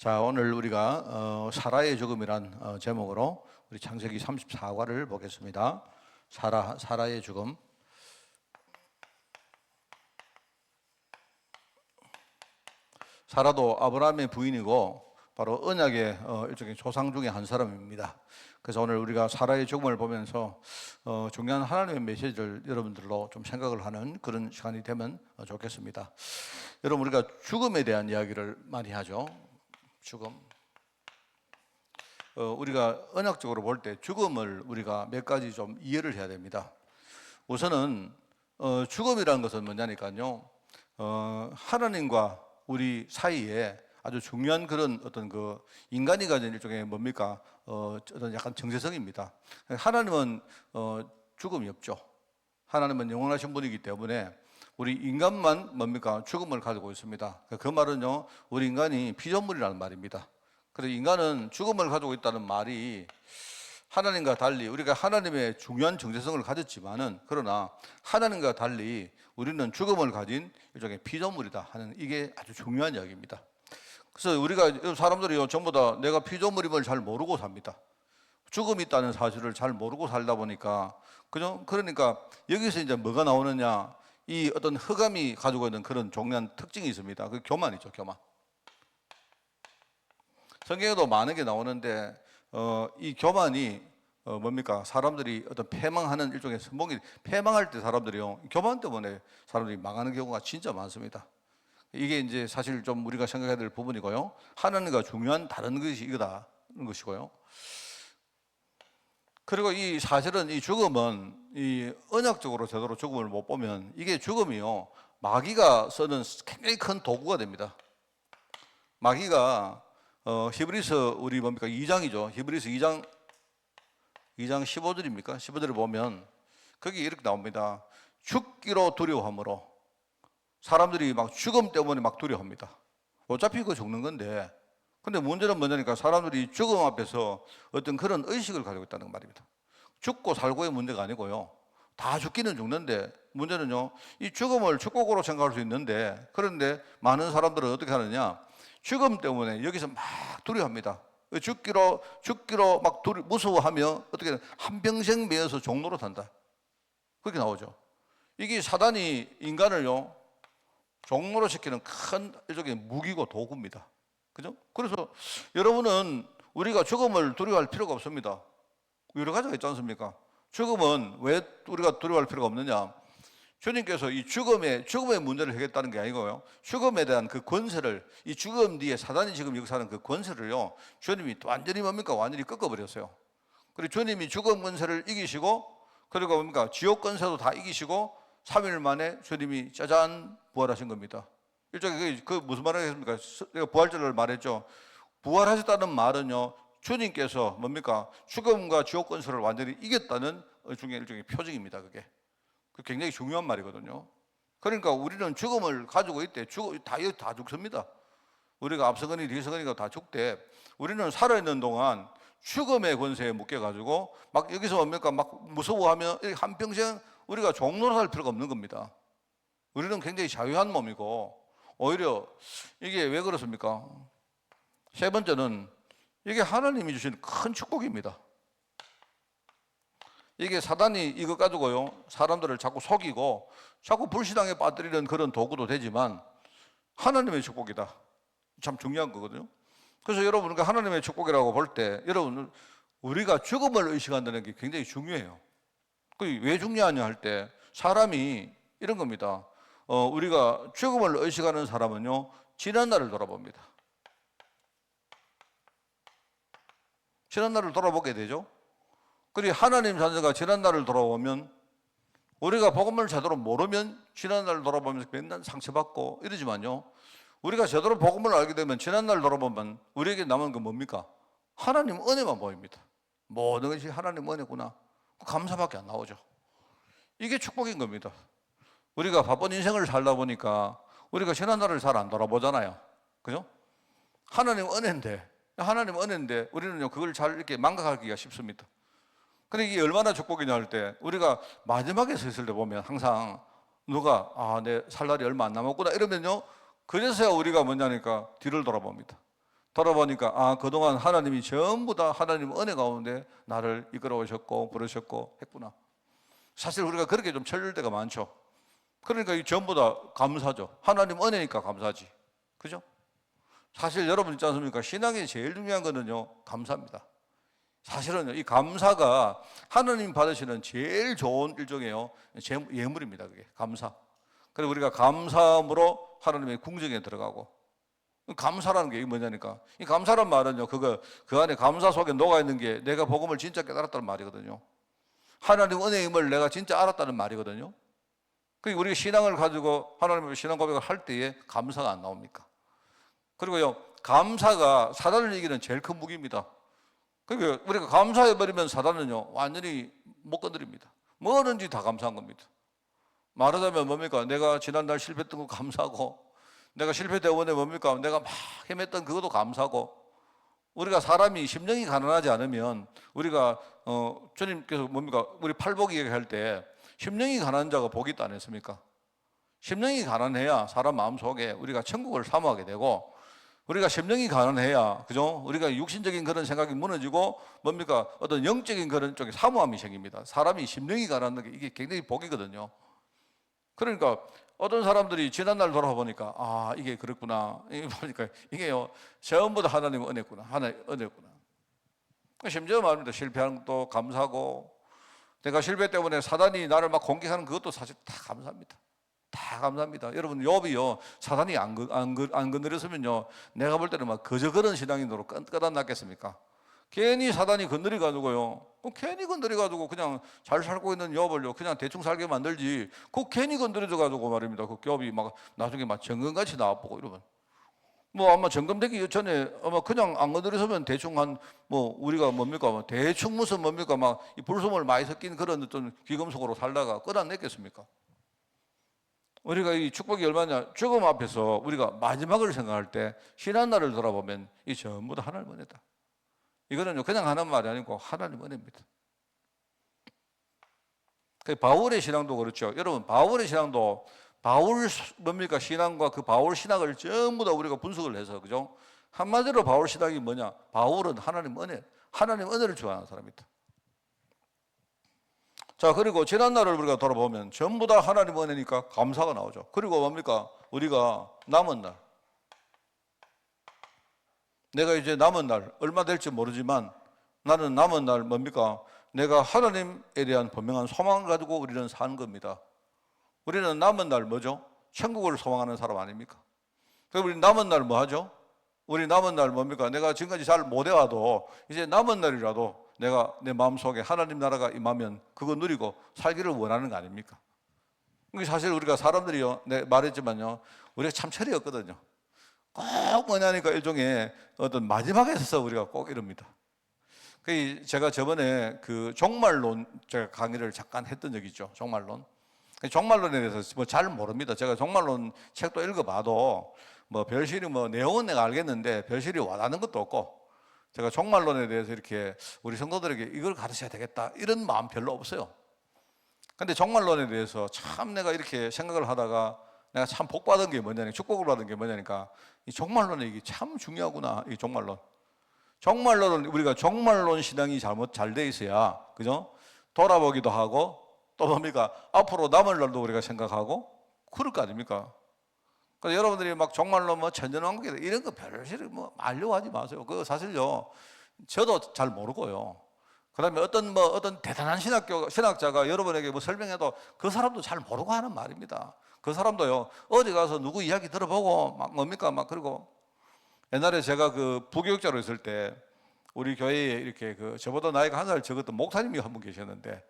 자, 오늘 우리가 사라의 죽음이란 제목으로 우리 창세기 34과를 보겠습니다. 사라의 죽음. 사라도 아브라함의 부인이고 바로 언약의 일종의 조상 중에 한 사람입니다. 그래서 오늘 우리가 사라의 죽음을 보면서 중요한 하나님의 메시지를 여러분들로 좀 생각을 하는 그런 시간이 되면 좋겠습니다. 여러분, 우리가 죽음에 대한 이야기를 많이 하죠. 죽음. 우리가 언약적으로 볼 때 죽음을 우리가 몇 가지 좀 이해를 해야 됩니다. 우선은 죽음이라는 것은 뭐냐니까요. 하나님과 우리 사이에 아주 중요한 그런 어떤 그 인간이 가진 일종의 뭡니까? 어떤 약간 정체성입니다. 하나님은 죽음이 없죠. 하나님은 영원하신 분이기 때문에 우리 인간만 뭡니까? 죽음을 가지고 있습니다. 그 말은요, 우리 인간이 피조물이라는 말입니다. 그래서 인간은 죽음을 가지고 있다는 말이 하나님과 달리 우리가 하나님의 중요한 정체성을 가졌지만은 그러나 하나님과 달리 우리는 죽음을 가진 일종의 피조물이다 하는 이게 아주 중요한 이야기입니다. 그래서 우리가 사람들이 전부 다 내가 피조물임을 잘 모르고 삽니다. 죽음이 있다는 사실을 잘 모르고 살다 보니까 그죠? 그러니까 여기서 이제 뭐가 나오느냐? 이 어떤 흑암이 가지고 있는 그런 종류한 특징이 있습니다. 그 교만이죠, 교만. 성경에도 많은 게 나오는데 이 교만이 뭡니까? 사람들이 어떤 패망하는 일종의 선봉이 패망할 때 사람들이요, 교만 때문에 사람들이 망하는 경우가 진짜 많습니다. 이게 이제 사실 좀 우리가 생각해야 될 부분이고요. 하나님과 중요한 다른 것이 이거다는 것이고요. 그리고 이 사실은 이 죽음은 이 언약적으로 제대로 죽음을 못 보면 이게 죽음이요, 마귀가 쓰는 굉장히 큰 도구가 됩니다. 마귀가 히브리서 우리 뭡니까? 2장이죠. 히브리서 2장 15절입니까? 15절을 보면 거기 이렇게 나옵니다. 죽기로 두려워함으로 사람들이 막 죽음 때문에 막 두려워합니다. 어차피 그거 죽는 건데, 근데 문제는 뭐냐니까 사람들이 죽음 앞에서 어떤 그런 의식을 가지고 있다는 말입니다. 죽고 살고의 문제가 아니고요. 다 죽기는 죽는데 문제는요, 이 죽음을 축복으로 생각할 수 있는데, 그런데 많은 사람들은 어떻게 하느냐, 죽음 때문에 여기서 막 두려워합니다. 죽기로 막 무서워하며 어떻게 한평생 매여서 종로로 산다. 그렇게 나오죠. 이게 사단이 인간을요 종로로 시키는 큰 일종의 무기고 도구입니다. 그죠? 그래서 여러분은 우리가 죽음을 두려워할 필요가 없습니다. 여러 가지가 있지 않습니까? 죽음은 왜 우리가 두려워할 필요가 없느냐? 주님께서 이 죽음의 문제를 해결했다는 게 아니고요, 죽음에 대한 그 권세를, 이 죽음 뒤에 사단이 지금 역사하는 그 권세를요, 주님이 완전히 뭡니까? 완전히 꺾어버렸어요. 그리고 주님이 죽음 권세를 이기시고, 그리고 뭡니까? 지옥 권세도 다 이기시고 3일 만에 주님이 짜잔 부활하신 겁니다. 일종의 그 무슨 말을 했습니까? 내가 부활절을 말했죠. 부활하셨다는 말은요, 주님께서 뭡니까? 죽음과 지옥 권세를 완전히 이겼다는 중에 일종의 표징입니다. 그게 굉장히 중요한 말이거든요. 그러니까 우리는 죽음을 가지고 있대. 다 죽습니다. 우리가 앞서거니 뒤서거니가 다 죽대. 우리는 살아있는 동안 죽음의 권세에 묶여가지고 막 여기서 뭡니까? 막 무서워하며 한평생 우리가 종로로 살 필요가 없는 겁니다. 우리는 굉장히 자유한 몸이고, 오히려 이게 왜 그렇습니까? 세 번째는 이게 하나님이 주신 큰 축복입니다. 이게 사단이 이거 가지고요, 사람들을 자꾸 속이고 자꾸 불신앙에 빠뜨리는 그런 도구도 되지만 하나님의 축복이다. 참 중요한 거거든요. 그래서 여러분, 하나님의 축복이라고 볼 때 여러분, 우리가 죽음을 의식한다는 게 굉장히 중요해요. 왜 중요하냐 할 때 사람이 이런 겁니다. 우리가 죽음을 의식하는 사람은요, 지난 날을 돌아봅니다. 지난 날을 돌아보게 되죠. 그리고 하나님 자녀가 지난 날을 돌아보면, 우리가 복음을 제대로 모르면 지난 날을 돌아보면서 맨날 상처받고 이러지만요, 우리가 제대로 복음을 알게 되면 지난 날을 돌아보면 우리에게 남은 건 뭡니까? 하나님 은혜만 보입니다. 모든 것이 하나님 은혜구나. 감사밖에 안 나오죠. 이게 축복인 겁니다. 우리가 바쁜 인생을 살다 보니까 우리가 지난 날을 잘 안 돌아보잖아요. 그죠? 하나님 은혜인데 우리는요, 그걸 잘 이렇게 망각하기가 쉽습니다. 근데 이게 얼마나 축복이냐 할 때, 우리가 마지막에 서 있을 때 보면 항상 누가 내 살 날이 얼마 안 남았구나 이러면요, 그래서야 우리가 뭐냐니까 뒤를 돌아봅니다. 돌아보니까 아, 그동안 하나님이 전부 다 하나님 은혜 가운데 나를 이끌어 오셨고 부르셨고 했구나. 사실 우리가 그렇게 좀 철들 때가 많죠. 그러니까 이 전부 다 감사죠. 하나님 은혜니까 감사지. 그죠? 사실 여러분 있지 않습니까? 신앙이 제일 중요한 거는요, 감사입니다. 사실은요, 이 감사가 하나님 받으시는 제일 좋은 일종의 예물입니다. 그게 감사. 그리고 우리가 감사함으로 하나님의 궁정에 들어가고, 감사라는 게 뭐냐니까. 이 감사란 말은요, 그 안에 감사 속에 녹아 있는 게 내가 복음을 진짜 깨달았다는 말이거든요. 하나님 은혜의 힘을 내가 진짜 알았다는 말이거든요. 그리고 우리가 신앙을 가지고 하나님의 신앙 고백을 할 때에 감사가 안 나옵니까? 그리고요, 감사가 사단을 이기는 제일 큰 무기입니다. 그러니까 우리가 감사해버리면 사단은요, 완전히 못 건드립니다. 뭐든지 다 감사한 겁니다. 말하자면 뭡니까? 내가 지난달 실패했던 거 감사하고, 내가 실패 때문에 뭡니까? 내가 막 헤맸던 그것도 감사하고, 우리가 사람이 심령이 가난하지 않으면 우리가 주님께서 뭡니까? 우리 팔복 얘기할 때 심령이 가난한 자가 복이 있다 안 했습니까? 심령이 가난해야 사람 마음속에 우리가 천국을 사모하게 되고, 우리가 심령이 가난해야, 그죠? 우리가 육신적인 그런 생각이 무너지고 뭡니까? 어떤 영적인 그런 쪽에 사모함이 생깁니다. 사람이 심령이 가난한 게 이게 굉장히 복이거든요. 그러니까 어떤 사람들이 지난날 돌아보니까 아, 이게 그렇구나. 이게 보니까 이게요, 전부 다 하나님의 은혜구나. 하나님의 은혜구나. 심지어 말합니다. 실패하는 것도 감사하고, 내가 실패 때문에 사단이 나를 막 공격하는 그것도 사실 다 감사합니다. 다 감사합니다. 여러분, 욥이요, 사단이 안 건드렸으면요, 내가 볼 때는 막 그저 그런 신앙인으로 끝안났겠습니까? 괜히 사단이 건드려가지고요, 괜히 건드려가지고 그냥 잘 살고 있는 욥을요, 그냥 대충 살게 만들지, 그 괜히 건드려가지고 말입니다. 그 욥이 막 나중에 막 정금같이 나와보고 이러면. 뭐 아마 정금되기 전에 아마 그냥 안 건드렸으면 대충 뭐 우리가 뭡니까? 뭐 대충 무슨 뭡니까? 막 이 불순물 많이 섞인 그런 어떤 귀금속으로 살다가 끝안냈겠습니까? 우리가 이 축복이 얼마냐? 죽음 앞에서 우리가 마지막을 생각할 때 신한날을 돌아보면 이 전부 다 하나님 은혜다. 이거는요, 그냥 하는 말이 아니고 하나님 은혜입니다. 바울의 신앙도 그렇죠. 여러분, 바울의 신앙도 바울 뭡니까? 신앙과 그 바울 신학을 전부 다 우리가 분석을 해서, 그죠? 한마디로 바울 신학이 뭐냐? 바울은 하나님 은혜를 좋아하는 사람이다. 자, 그리고 지난날을 우리가 돌아보면 전부 다 하나님 은혜니까 감사가 나오죠. 그리고 뭡니까? 우리가 남은 날, 내가 이제 남은 날 얼마 될지 모르지만 나는 남은 날 뭡니까? 내가 하나님에 대한 분명한 소망을 가지고 우리는 사는 겁니다. 우리는 남은 날 뭐죠? 천국을 소망하는 사람 아닙니까? 그럼 우리 남은 날 뭐 하죠? 우리 남은 날 뭡니까? 내가 지금까지 잘 못 해와도 이제 남은 날이라도 내가 내 마음속에 하나님 나라가 임하면 그거 누리고 살기를 원하는 거 아닙니까? 사실 우리가 사람들이요, 내가 말했지만요, 우리가 참 철이 없거든요. 꼭 뭐냐니까 일종의 어떤 마지막에 서서 우리가 꼭 이럽니다. 제가 저번에 그 종말론 제가 강의를 잠깐 했던 적이 있죠. 종말론. 종말론에 대해서 뭐 잘 모릅니다. 제가 종말론 책도 읽어봐도 뭐 별실이 뭐 내용은 내가 알겠는데 별실이 와닿는 것도 없고, 제가 종말론에 대해서 이렇게 우리 성도들에게 이걸 가르쳐야 되겠다 이런 마음 별로 없어요. 근데 종말론에 대해서 참 내가 이렇게 생각을 하다가 내가 참 복 받은 게 뭐냐니까, 축복을 받은 게 뭐냐니까, 이 종말론이 이게 참 중요하구나. 이 종말론은 우리가 종말론 신앙이 잘 돼 있어야, 그죠? 돌아보기도 하고 또 뭡니까? 앞으로 남을 날도 우리가 생각하고 그럴 거 아닙니까? 그래서 여러분들이 막 종말론 뭐 천년왕국이다 이런 거 별로 뭐 알려고 하지 마세요. 그거 사실요, 저도 잘 모르고요. 그다음에 어떤 대단한 신학자가 여러분에게 뭐 설명해도 그 사람도 잘 모르고 하는 말입니다. 그 사람도요, 어디 가서 누구 이야기 들어보고 막 뭡니까? 막 그리고 옛날에 제가 그 부교육자로 있을 때 우리 교회에 이렇게 그 저보다 나이가 한 살 적었던 목사님이 한 분 계셨는데,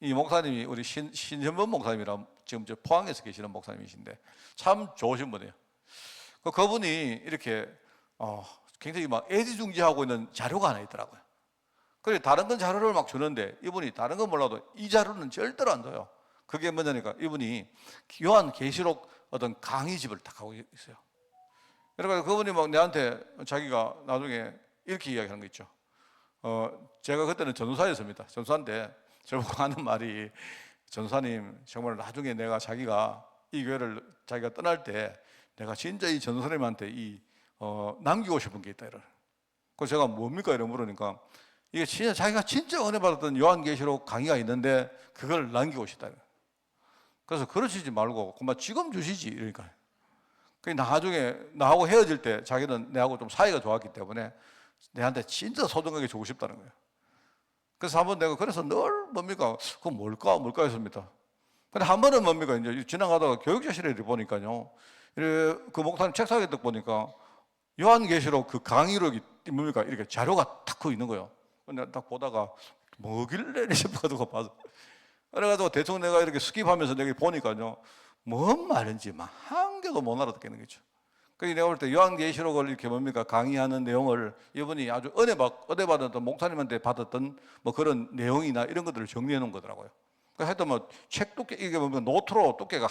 이 목사님이 우리 신현범 목사님이라 지금 저 포항에서 계시는 목사님이신데 참 좋으신 분이에요. 그분이 이렇게 굉장히 막 애지중지하고 있는 자료가 하나 있더라고요. 그래 다른 건 자료를 막 주는데 이분이 다른 건 몰라도 이 자료는 절대로 안 줘요. 그게 뭐냐니까 이분이 요한계시록 어떤 강의집을 딱 하고 있어요. 그러니까 그분이 막 내한테 자기가 나중에 이렇게 이야기하는 거 있죠. 제가 그때는 전도사였습니다. 전도사인데 저보고 하는 말이, 전도사님 정말 나중에 자기가 이 교회를 자기가 떠날 때 내가 진짜 이 전도사님한테 이 남기고 싶은 게 있다 이래. 그래서 제가 뭡니까 이래 물으니까 이게 진짜 자기가 진짜 은혜 받았던 요한계시록 강의가 있는데 그걸 남기고 싶다. 그래서 그러시지 말고 그만 지금 주시지 이러니까. 그 나중에 나하고 헤어질 때 자기는 내하고 좀 사이가 좋았기 때문에 내한테 진짜 소중하게 주고 싶다는 거예요. 그래서 한번 내가 그래서 늘 뭡니까 그거 뭘까 했습니다. 근데 한 번은 뭡니까 이제 지나가다가 교육자실에 보니까요, 그 목사님 책상에 딱 보니까 요한계시록 그 강의록이 뭡니까 이렇게 자료가 탁 그 있는 거예요. 근데 딱 보다가 뭐길래 싶어가지고 봐서 그래가지고 대충 내가 이렇게 스킵하면서 내가 보니까요, 뭔 말인지 막 한 개도 못 알아듣겠는 거죠. 그래서 내가 볼 때 요한계시록을 이렇게 뭡니까 강의하는 내용을 이분이 아주 은혜 받았던 목사님한테 받았던 뭐 그런 내용이나 이런 것들을 정리해 놓은 거더라고요. 하여튼 뭐 책 두께 이게 보면 노트로 두께가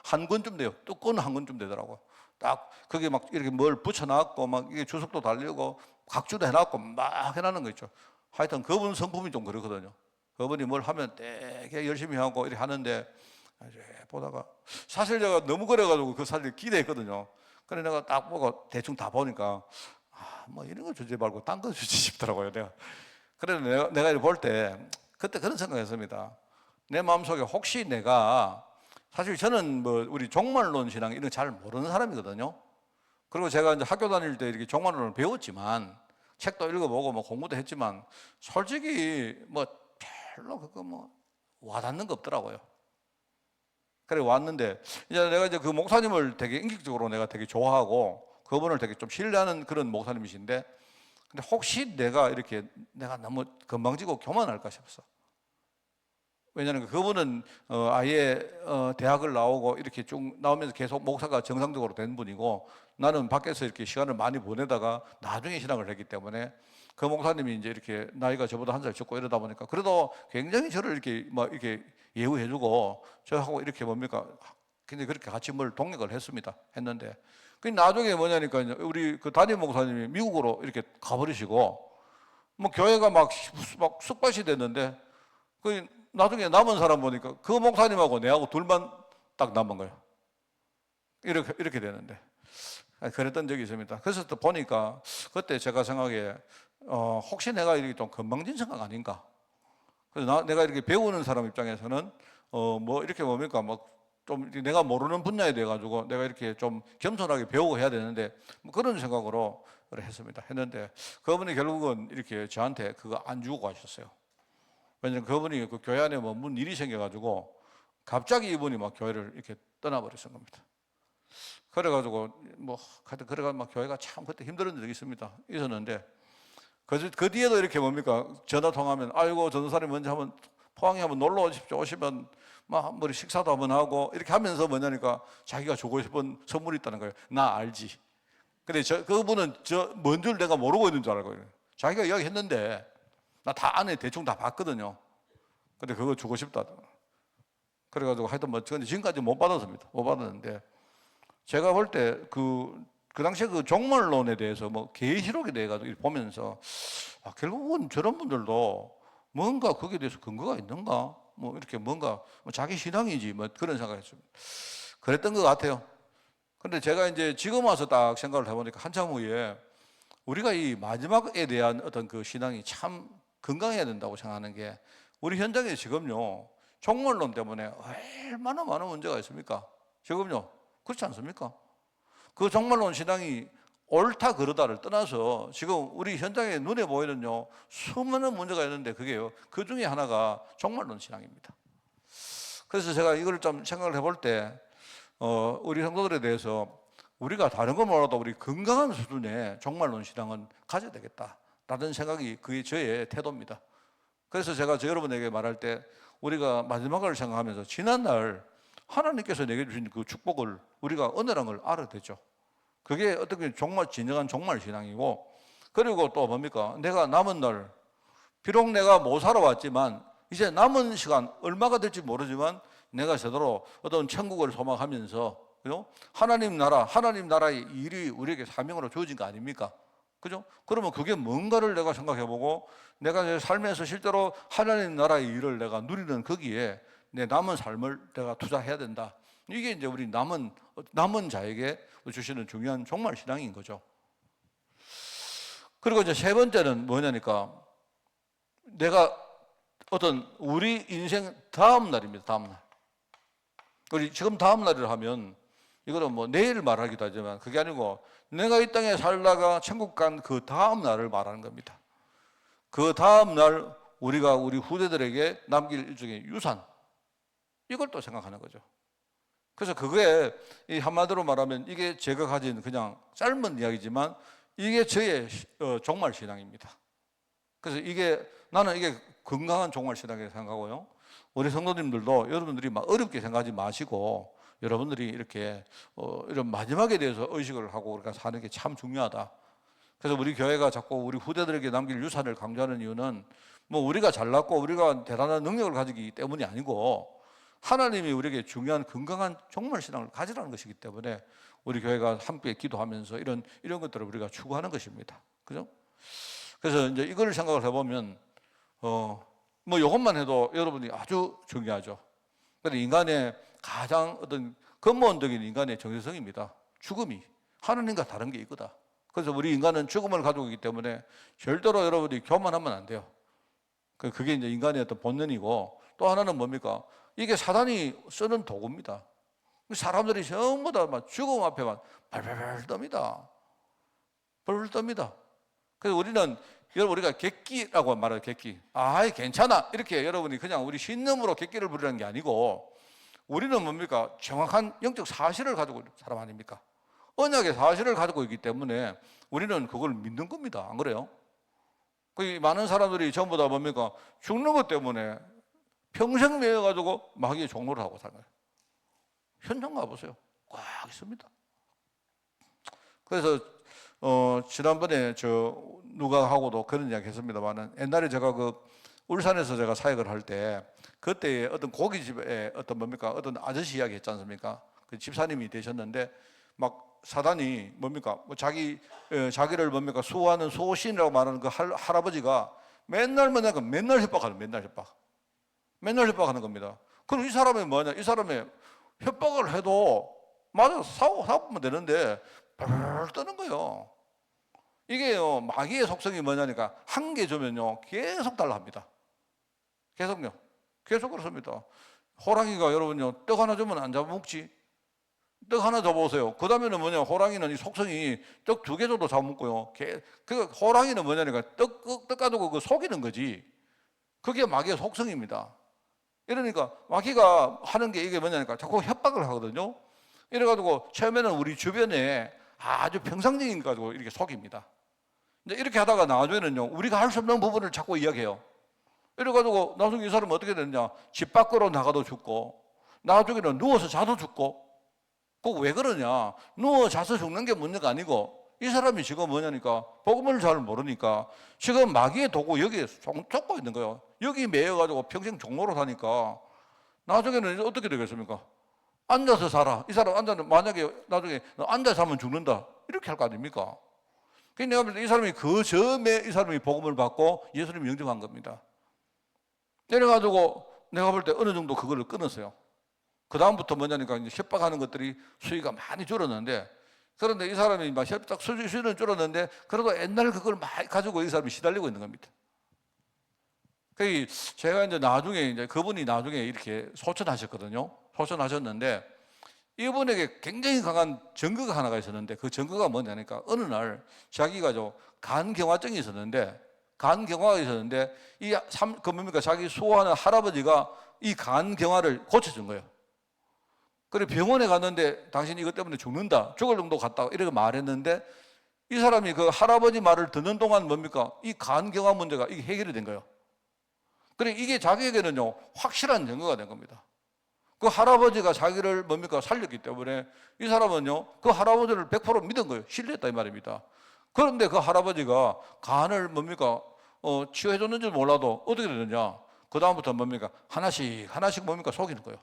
한 권쯤 돼요. 두꺼운 한 권쯤 되더라고요. 딱 그게 막 이렇게 뭘 붙여놨고 막 이게 주석도 달리고 각주도 해놨고 막 해놨는 거 있죠. 하여튼 그분 성품이 좀 그렇거든요. 그분이 뭘 하면 되게 열심히 하고 이렇게 하는데 이제 보다가 사실 제가 너무 그래가지고 그 사실 기대했거든요. 그래 내가 딱 보고 대충 다 보니까 뭐 이런 거 주지 말고 딴 거 주지 싶더라고요. 그래서 내가 이렇게 볼 때 그때 그런 생각했습니다. 내 마음속에 혹시 내가 사실 저는 뭐 우리 종말론 신앙 이런 거 잘 모르는 사람이거든요. 그리고 제가 이제 학교 다닐 때 이렇게 종말론을 배웠지만 책도 읽어보고 뭐 공부도 했지만 솔직히 뭐 별로 그거 뭐 와닿는 거 없더라고요. 그래 왔는데 이제 내가 이제 그 목사님을 되게 인격적으로 내가 되게 좋아하고 그분을 되게 좀 신뢰하는 그런 목사님이신데 근데 혹시 내가 너무 건방지고 교만할까 싶었어. 왜냐하면 그분은 아예 대학을 나오고 이렇게 쭉 나오면서 계속 목사가 정상적으로 된 분이고 나는 밖에서 이렇게 시간을 많이 보내다가 나중에 신앙을 했기 때문에 그 목사님이 이제 이렇게 나이가 저보다 한 살 적고 이러다 보니까 그래도 굉장히 저를 이렇게 막 이렇게 예우해주고 저하고 이렇게 뭡니까 근데 그렇게 같이 뭘 동역을 했는데 그 나중에 뭐냐니까 우리 그 담임 목사님이 미국으로 이렇게 가버리시고 뭐 교회가 막 쑥밭이 됐는데 그 나중에 남은 사람 보니까 그 목사님하고 내하고 둘만 딱 남은 거예요. 이렇게 되는데 그랬던 적이 있습니다. 그래서 또 보니까 그때 제가 생각에 혹시 내가 이렇게 좀 건방진 생각 아닌가? 그래서 내가 이렇게 배우는 사람 입장에서는 뭐 이렇게 뭡니까 막 좀 내가 모르는 분야에 대해 가지고 내가 이렇게 좀 겸손하게 배우고 해야 되는데 뭐 그런 생각으로 했는데 그분이 결국은 이렇게 저한테 그거 안 주고 가셨어요. 왜냐면 그분이 그 교회 안에 뭐 문 일이 생겨가지고 갑자기 이분이 막 교회를 이렇게 떠나버리신 겁니다. 그래가지고 뭐 그래가 막 교회가 참 그때 힘들었던 적이 있었는데 그 뒤에도 이렇게 뭡니까 전화 통하면 아이고 전도사님 먼저 한번 포항에 한번 놀러 오십시오. 오시면 막 뭐 식사도 한번 하고 이렇게 하면서 뭐냐니까 자기가 주고 싶은 선물이 있다는 거예요. 나 알지. 근데 그분은 뭔 줄 내가 모르고 있는 줄 알고 자기가 이야기했는데 나 다 안에 대충 다 봤거든요. 근데 그거 주고 싶다. 그래가지고 하여튼 뭐 지금까지 못 받았습니다. 못 받았는데 제가 볼 때 그 당시에 그 종말론에 대해서 뭐 계시록에 대해 가지고 보면서 결국은 저런 분들도 뭔가 거기에 대해서 근거가 있는가? 뭐 이렇게 뭔가 뭐 자기 신앙이지 뭐 그런 생각했습니다. 그랬던 것 같아요. 근데 제가 이제 지금 와서 딱 생각을 해보니까 한참 후에 우리가 이 마지막에 대한 어떤 그 신앙이 참 건강해야 된다고 생각하는 게 우리 현장에 지금요 종말론 때문에 얼마나 많은 문제가 있습니까? 지금요 그렇지 않습니까? 그 종말론 신앙이 옳다 그르다를 떠나서 지금 우리 현장에 눈에 보이는요 수많은 문제가 있는데 그게요 그 중에 하나가 종말론 신앙입니다. 그래서 제가 이걸 좀 생각을 해볼 때 우리 성도들에 대해서 우리가 다른 건 몰라도 우리 건강한 수준의 종말론 신앙은 가져야 되겠다라는 생각이 그게 저의 태도입니다. 그래서 제가 여러분에게 말할 때 우리가 마지막을 생각하면서 지난날 하나님께서 내게 주신 그 축복을 우리가 은혜라는 걸 알아야 되죠. 그게 어떻게 진정한 종말 신앙이고 그리고 또 뭡니까? 내가 남은 날 비록 내가 못 살아왔지만 이제 남은 시간 얼마가 될지 모르지만 내가 제대로 어떤 천국을 소망하면서 하나님 나라의 일이 우리에게 사명으로 주어진 거 아닙니까? 그죠? 그러면 그게 뭔가를 내가 생각해보고 내가 내 삶에서 실제로 하나님 나라의 일을 내가 누리는 거기에 내 남은 삶을 내가 투자해야 된다. 이게 이제 우리 남은 자에게 주시는 중요한 종말 신앙인 거죠. 그리고 이제 세 번째는 뭐냐니까 내가 어떤 우리 인생 다음 날입니다. 다음 날. 우리 지금 다음 날이라 하면 이거는 뭐 내일 말하기도 하지만 그게 아니고 내가 이 땅에 살다가 천국 간 그 다음 날을 말하는 겁니다. 그 다음 날 우리가 우리 후대들에게 남길 일종의 유산, 이걸 또 생각하는 거죠. 그래서 그게 한마디로 말하면 이게 제가 가진 그냥 짧은 이야기지만 이게 저의 종말 신앙입니다. 그래서 나는 이게 건강한 종말 신앙이라고 생각하고요. 우리 성도님들도 여러분들이 막 어렵게 생각하지 마시고 여러분들이 이렇게 이런 마지막에 대해서 의식을 하고 우리가 사는 게 참 중요하다. 그래서 우리 교회가 자꾸 우리 후대들에게 남길 유산을 강조하는 이유는 뭐 우리가 잘났고 우리가 대단한 능력을 가지기 때문이 아니고 하나님이 우리에게 중요한 건강한 종말 신앙을 가지라는 것이기 때문에 우리 교회가 함께 기도하면서 이런 것들을 우리가 추구하는 것입니다. 그죠? 그래서 이제 이걸 생각을 해보면 뭐 이것만 해도 여러분이 아주 중요하죠. 그런데 인간의 가장 어떤 근본적인 인간의 정체성입니다. 죽음이 하나님과 다른 게 이거다. 그래서 우리 인간은 죽음을 가지고 있기 때문에 절대로 여러분이 교만하면 안 돼요. 그게 이제 인간의 어떤 본능이고 또 하나는 뭡니까? 이게 사단이 쓰는 도구입니다. 사람들이 전부 다 막 죽음 앞에만 발발발 떱니다. 벌벌 떱니다. 그래서 우리는 여러분 우리가 객기라고 말해요. 객기. 아이 괜찮아 이렇게 여러분이 그냥 우리 신념으로 객기를 부리는 게 아니고 우리는 뭡니까? 정확한 영적 사실을 가지고 있는 사람 아닙니까? 언약의 사실을 가지고 있기 때문에 우리는 그걸 믿는 겁니다. 안 그래요? 그 많은 사람들이 전부 다 뭡니까? 죽는 것 때문에 평생 매여가지고 마귀의 종로를 하고 사는 거예요. 현장 가보세요. 꽉 있습니다. 그래서 지난번에 누가하고도 그런 이야기 했습니다만은 옛날에 제가 울산에서 제가 사역을 할 때 그때 어떤 고깃집에 어떤 아저씨 이야기 했지 않습니까? 그 집사님이 되셨는데 막 사단이 자기를 수호하는 수호신이라고 말하는 그 할아버지가 맨날 협박하는 맨날 협박하는 겁니다. 그럼 이 사람이 뭐냐? 이 사람이 협박을 해도 맞아 사고면 되는데 벌 떠는 거예요. 이게요 마귀의 속성이 뭐냐니까 한 개 주면요 계속 달라 합니다. 계속 그렇습니다. 호랑이가 여러분요 떡 하나 주면 안 잡아먹지. 떡 하나 줘보세요. 그 다음에는 뭐냐 호랑이는 이 속성이 떡 2개 줘도 잡아먹고요. 호랑이는 뭐냐니까 떡 가지고 속이는 거지. 그게 마귀의 속성입니다. 이러니까 마귀가 하는 게 이게 뭐냐니까 자꾸 협박을 하거든요. 이래가지고 처음에는 우리 주변에 아주 평상적인 거 가지고 이렇게 속입니다. 이제 이렇게 하다가 나중에는요 우리가 할 수 없는 부분을 자꾸 이야기해요. 이래가지고 나중에 이 사람은 어떻게 되느냐 집 밖으로 나가도 죽고 나중에는 누워서 자도 죽고. 그거 왜 그러냐 누워 자서 죽는 게 문제가 아니고 이 사람이 지금 뭐냐니까 복음을 잘 모르니까 지금 마귀의 도구 여기에 쫓고 있는 거예요. 여기 매여가지고 평생 종로로 사니까 나중에는 어떻게 되겠습니까? 앉아서 살아. 이 사람 만약에 나중에 앉아서 살면 죽는다 이렇게 할 거 아닙니까? 그래서 내가 볼 때 이 사람이 그 점에 이 사람이 복음을 받고 예수님을 영접한 겁니다. 내려가지고 내가 볼 때 어느 정도 그거를 끊었어요. 그 다음부터 뭐냐니까 이제 협박하는 것들이 수위가 많이 줄었는데 그런데 이 사람이 막 협박 수위는 줄었는데 그래도 옛날 그걸 많이 가지고 이 사람이 시달리고 있는 겁니다. 그래서 제가 이제 그분이 나중에 이렇게 소천하셨거든요. 소천하셨는데 이분에게 굉장히 강한 증거가 하나가 있었는데 그 증거가 뭐냐니까 어느 날 자기가 간경화증이 있었는데 자기 수호하는 할아버지가 이 간경화를 고쳐준 거예요. 그래 병원에 갔는데 당신 이것 때문에 죽는다. 죽을 정도 갔다. 이렇게 말했는데 이 사람이 그 할아버지 말을 듣는 동안 이 간경화 문제가 이게 해결이 된 거예요. 그래 이게 자기에게는요 확실한 증거가 된 겁니다. 그 할아버지가 자기를 살렸기 때문에 이 사람은요 그 할아버지를 100% 믿은 거예요. 신뢰했다 이 말입니다. 그런데 그 할아버지가 간을 치유해 줬는지 몰라도 어떻게 되느냐? 그 다음부터 하나씩 속이는 거예요.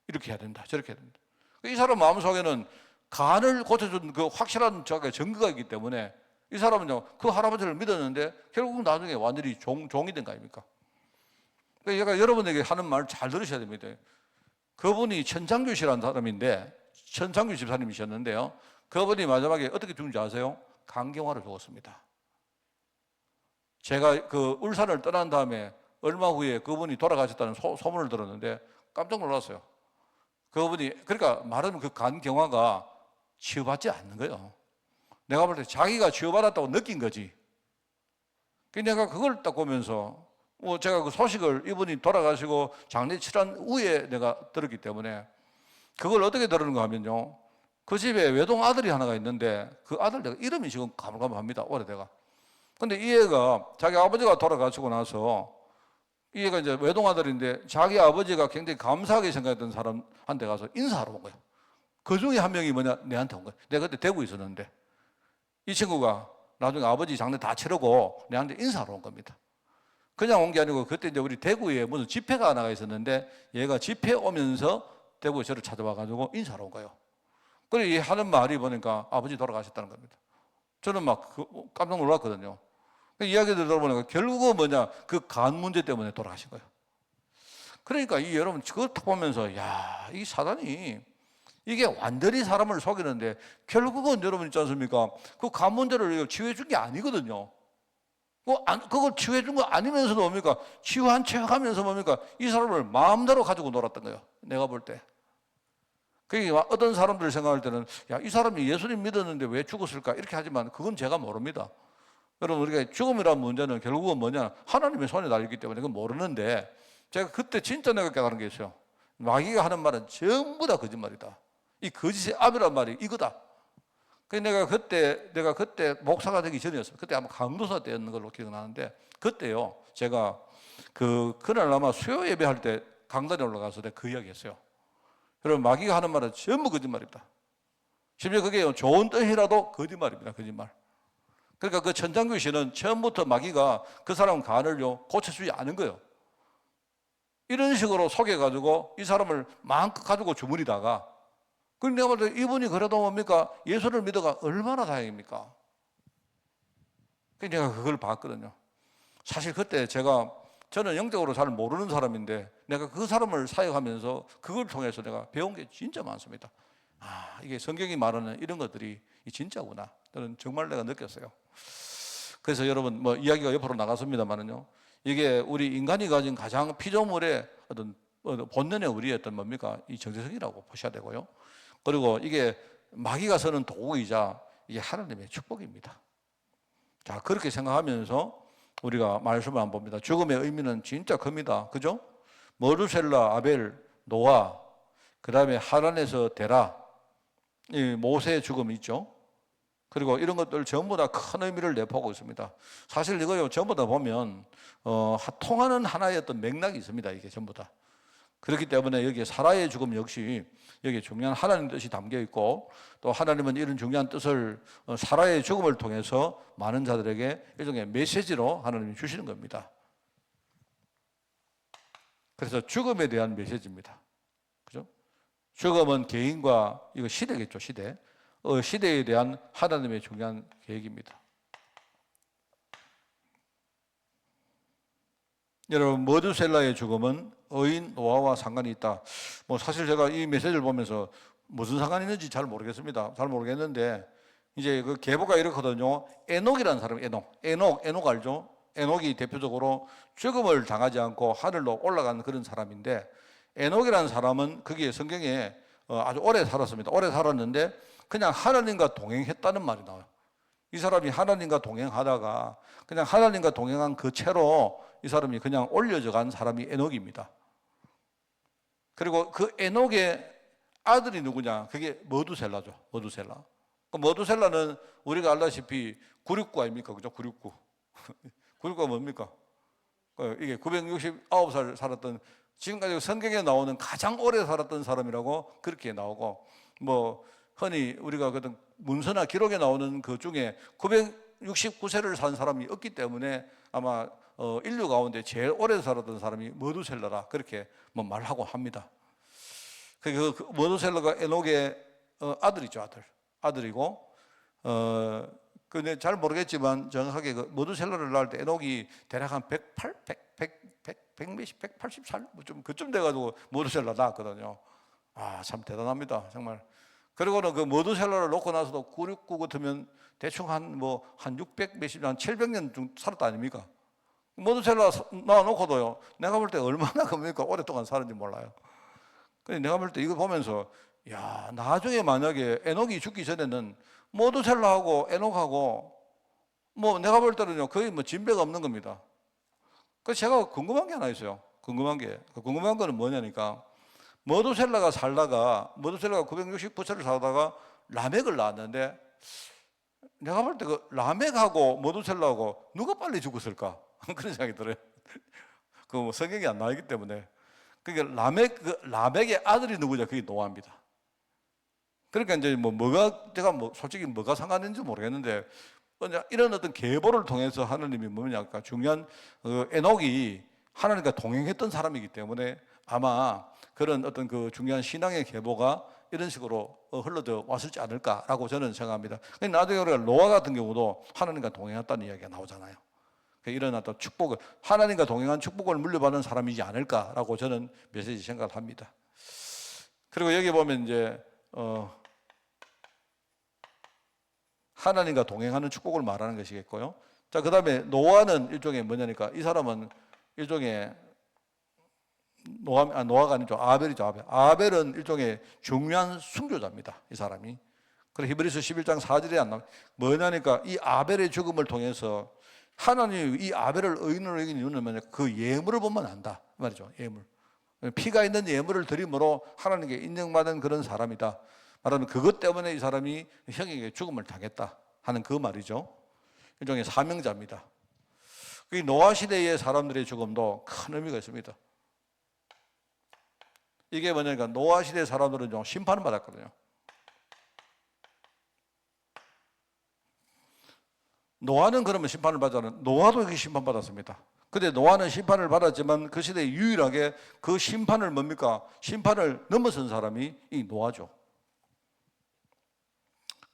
이렇게 해야 된다, 저렇게 해야 된다. 이 사람 마음속에는 간을 고쳐준 그 확실한 증거가 있기 때문에 이 사람은요 그 할아버지를 믿었는데 결국 나중에 완전히 종이 된 거 아닙니까? 그러니까 여러분에게 하는 말 잘 들으셔야 됩니다. 그분이 천창규 씨라는 사람인데 천창규 집사님이셨는데요. 그분이 마지막에 어떻게 죽은지 아세요? 간경화로 죽었습니다. 제가 그 울산을 떠난 다음에 얼마 후에 그분이 돌아가셨다는 소문을 들었는데 깜짝 놀랐어요. 그분이, 그러니까 말하면 그 간경화가 치유받지 않는 거예요. 내가 볼 때 자기가 치유받았다고 느낀 거지. 내가 그걸 딱 보면서 제가 그 소식을 이분이 돌아가시고 장례 치른 후에 내가 들었기 때문에 그걸 어떻게 들었는가 하면요. 그 집에 외동 아들이 하나가 있는데 그 아들 내가 이름이 지금 가물가물합니다. 오래돼가. 근데 이 애가 자기 아버지가 돌아가시고 나서 이 애가 이제 외동 아들인데 자기 아버지가 굉장히 감사하게 생각했던 사람한테 가서 인사하러 온 거예요. 그 중에 한 명이 뭐냐? 내한테 온 거예요. 내가 그때 대구에 있었는데 이 친구가 나중에 아버지 장례 다 치르고 내한테 인사하러 온 겁니다. 그냥 온 게 아니고 그때 이제 우리 대구에 무슨 집회가 하나가 있었는데 얘가 집회 오면서 대구에 저를 찾아와가지고 인사하러 온 거예요. 그래, 이 하는 말이 보니까 아버지 돌아가셨다는 겁니다. 저는 막 깜짝 놀랐거든요. 그 이야기를 들어보니까 결국은 뭐냐, 그 간 문제 때문에 돌아가신 거예요. 그러니까 이 여러분 그걸 딱 보면서 야, 이 사단이 이게 완전히 사람을 속이는데 결국은 여러분 있지 않습니까? 그 간 문제를 치유해 준 게 아니거든요. 그걸 치유해 준 거 아니면서도 뭡니까? 치유한 척 하면서 뭡니까? 이 사람을 마음대로 가지고 놀았던 거예요. 내가 볼 때. 그러니까 어떤 사람들 생각할 때는 야, 이 사람이 예수님 믿었는데 왜 죽었을까? 이렇게 하지만 그건 제가 모릅니다. 여러분, 우리가 죽음이라는 문제는 결국은 뭐냐? 하나님의 손에 달렸기 때문에 그건 모르는데 제가 그때 진짜 내가 깨달은 게 있어요. 마귀가 하는 말은 전부 다 거짓말이다. 이 거짓의 압이란 말이 이거다. 그래서 내가 그때 목사가 되기 전이었어요. 그때 아마 강도사 때였는 걸로 기억나는데 그때요. 제가 그날 아마 수요 예배할 때 강단에 올라가서 내가 그 이야기 했어요. 여러분, 마귀가 하는 말은 전부 거짓말이다. 심지어 그게 좋은 뜻이라도 거짓말입니다. 거짓말. 그러니까 그 천장귀신은 처음부터 마귀가 그 사람 간을요 고쳐주지 않은 거예요. 이런 식으로 속여가지고 이 사람을 마음껏 가지고 주문이다가 그런데 내가 볼 때 이분이 그래도 뭡니까? 예수를 믿어가 얼마나 다행입니까? 그래서 내가 그걸 봤거든요. 사실 그때 저는 영적으로 잘 모르는 사람인데 내가 그 사람을 사역하면서 그걸 통해서 내가 배운 게 진짜 많습니다. 아, 이게 성경이 말하는 이런 것들이 진짜구나. 저는 정말 내가 느꼈어요. 그래서 여러분, 이야기가 옆으로 나갔습니다만은요. 이게 우리 인간이 가진 가장 피조물의 어떤 본연의 우리의 어떤 뭡니까? 이 정체성이라고 보셔야 되고요. 그리고 이게 마귀가 쓰는 도구이자 이게 하나님의 축복입니다. 자, 그렇게 생각하면서 우리가 말씀을 한번 봅니다. 죽음의 의미는 진짜 큽니다. 그죠? 머두셀라, 아벨, 노아, 그 다음에 하란에서 데라, 이 모세의 죽음이 있죠. 그리고 이런 것들 전부 다 큰 의미를 내포하고 있습니다. 사실 이거요, 전부 다 보면, 통하는 하나의 어떤 맥락이 있습니다. 이게 전부 다. 그렇기 때문에 여기에 사라의 죽음 역시 여기에 중요한 하나님 뜻이 담겨 있고 또 하나님은 이런 중요한 뜻을 사라의 죽음을 통해서 많은 자들에게 일종의 메시지로 하나님이 주시는 겁니다. 그래서 죽음에 대한 메시지입니다. 그죠? 죽음은 개인과 이거 시대겠죠, 시대. 시대에 대한 하나님의 중요한 계획입니다. 여러분, 머두셀라의 죽음은 의인 노아와 상관이 있다. 사실 제가 이 메시지를 보면서 무슨 상관이 있는지 잘 모르겠습니다. 잘 모르겠는데 이제 그 계보가 이렇거든요. 에녹이라는 사람, 에녹 알죠? 에녹이 대표적으로 죽음을 당하지 않고 하늘로 올라간 그런 사람인데 에녹이라는 사람은 거기에 성경에 아주 오래 살았습니다. 오래 살았는데 그냥 하나님과 동행했다는 말이 나와요. 이 사람이 하나님과 동행하다가 그냥 하나님과 동행한 그 채로 이 사람이 그냥 올려져 간 사람이 에녹입니다. 그리고 그 에녹의 아들이 누구냐? 그게 머두셀라죠. 머두셀라. 그 머두셀라는 우리가 알다시피 969 아닙니까? 그죠? 969. 969가 뭡니까? 이게 969살 살았던, 지금까지 성경에 나오는 가장 오래 살았던 사람이라고 그렇게 나오고, 흔히 우리가 그 문서나 기록에 나오는 그 중에 969세를 산 사람이 없기 때문에 아마 인류 가운데 제일 오래 살았던 사람이 머두셀라라 그렇게 말하고 합니다. 그 머두셀라가 에녹의 아들이죠, 아들이고 근데 잘 모르겠지만 정확하게 그 머두셀라를 낳을 때 에녹이 대략 한 180살 좀 그쯤 돼가지고 머두셀라 낳았거든요. 아, 참 대단합니다, 정말. 그리고는 그 머두셀라를 놓고 나서도 969 같으면 대충 한 600 몇십 년, 한 700년 좀 살았다 아닙니까? 머두셀라 놔놓고도요, 내가 볼 때 얼마나 겁니까? 오랫동안 살았는지 몰라요. 근데 내가 볼 때 이거 보면서, 야, 나중에 만약에 에녹이 죽기 전에는 머두셀라하고 에녹하고 뭐 내가 볼 때는요, 거의 뭐 진배가 없는 겁니다. 그래서 제가 궁금한 게 하나 있어요. 궁금한 거는 뭐냐니까, 머두셀라가 969세를 살다가 라멕을 낳았는데, 내가 볼 때 그 라멕하고 머두셀라하고 누가 빨리 죽었을까? 그런 생각이 들어요. 그 뭐 성경이 안 나오기 때문에. 그러니까 라멕의 아들이 누구냐? 그게 노아입니다. 그러니까 이제 제가 솔직히 뭐가 상관인지 모르겠는데, 이런 어떤 계보를 통해서 하나님이 뭐냐니까, 중요한 에녹이 하나님과 동행했던 사람이기 때문에 아마 그런 어떤 그 중요한 신앙의 계보가 이런 식으로 흘러져 왔을지 않을까라고 저는 생각합니다. 나중에 우리가 노아 같은 경우도 하나님과 동행했다는 이야기가 나오잖아요. 이런 어떤 축복을, 하나님과 동행한 축복을 물려받은 사람이지 않을까라고 저는 메시지 생각을 합니다. 그리고 여기 보면 이제 하나님과 동행하는 축복을 말하는 것이겠고요. 자, 그 다음에 노아는 일종의 뭐냐니까, 이 사람은 일종의 노아가 아니죠. 아벨이죠. 아벨은 일종의 중요한 순교자입니다. 이 사람이. 그래서 히브리서 11장 4절에 안 나와요. 뭐냐니까, 이 아벨의 죽음을 통해서 하나님이 이 아벨을 의인으로 여긴 이유는 뭐냐, 그 예물을 보면 안다 말이죠. 예물. 피가 있는 예물을 드림으로 하나님께 인정받은 그런 사람이다. 말하면 그것 때문에 이 사람이 형에게 죽음을 당했다 하는 그 말이죠. 일종의 사명자입니다. 이 노아 시대의 사람들의 죽음도 큰 의미가 있습니다. 이게 뭐냐니까, 노아 시대 사람들은 좀 심판을 받았거든요. 노아는 그러면 심판을 받잖아요. 노아도 이렇게 심판받았습니다. 근데 노아는 심판을 받았지만 그 시대에 유일하게 그 심판을 심판을 넘어선 사람이 이 노아죠.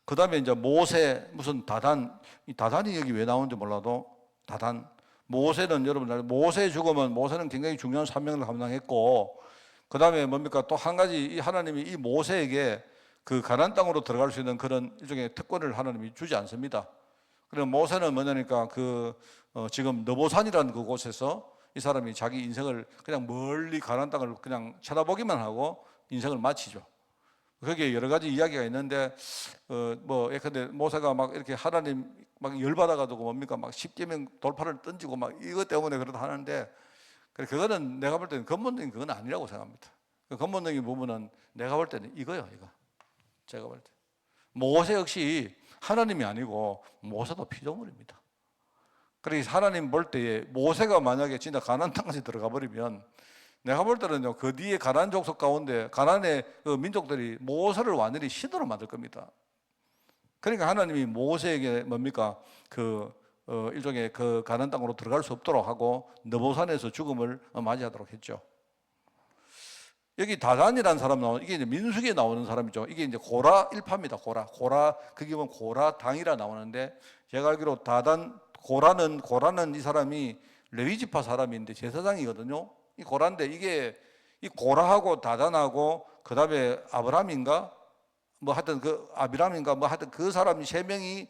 그 다음에 이제 모세, 무슨 이 다단이 여기 왜 나오는지 몰라도, 모세는 여러분, 모세의 죽음은, 모세는 굉장히 중요한 사명을 감당했고, 그 다음에 또 한 가지, 이 하나님이 이 모세에게 그 가나안 땅으로 들어갈 수 있는 그런 일종의 특권을 하나님이 주지 않습니다. 그래서 모세는 뭐냐니까, 지금 느보산이라는 그곳에서 이 사람이 자기 인생을 그냥 멀리 가나안 땅을 그냥 쳐다보기만 하고 인생을 마치죠. 거기에 여러 가지 이야기가 있는데, 예컨대 모세가 막 이렇게 하나님 막 열받아가지고 막 십계명 돌파를 던지고 막 이것 때문에 그렇다 하는데, 그거는 내가 볼 때는 근본적인 그건 아니라고 생각합니다. 그 근본적인 부분은 내가 볼 때는 이거요, 이거. 제가 볼 때. 모세 역시 하나님이 아니고 모세도 피조물입니다. 그래서 하나님 볼 때에 모세가 만약에 진짜 가나안 땅까지 들어가 버리면, 내가 볼 때는요, 그 뒤에 가나안 족속 가운데 가나안의 그 민족들이 모세를 완전히 신으로 만들 겁니다. 그러니까 하나님이 모세에게 일종의 그 가나안 땅으로 들어갈 수 없도록 하고 느보산에서 죽음을 맞이하도록 했죠. 여기 다단이라는 사람 이게 이제 민수기에 나오는 사람이죠. 이게 이제 고라 일파입니다. 그게 보면 고라당이라 나오는데, 제가 알기로 고라는 이 사람이 레위지파 사람인데 제사장이거든요. 이 고라인데, 이게 이 고라하고 다단하고 그 다음에 아브람인가 하여튼 그 아비람인가 하여튼 그 사람이 세 명이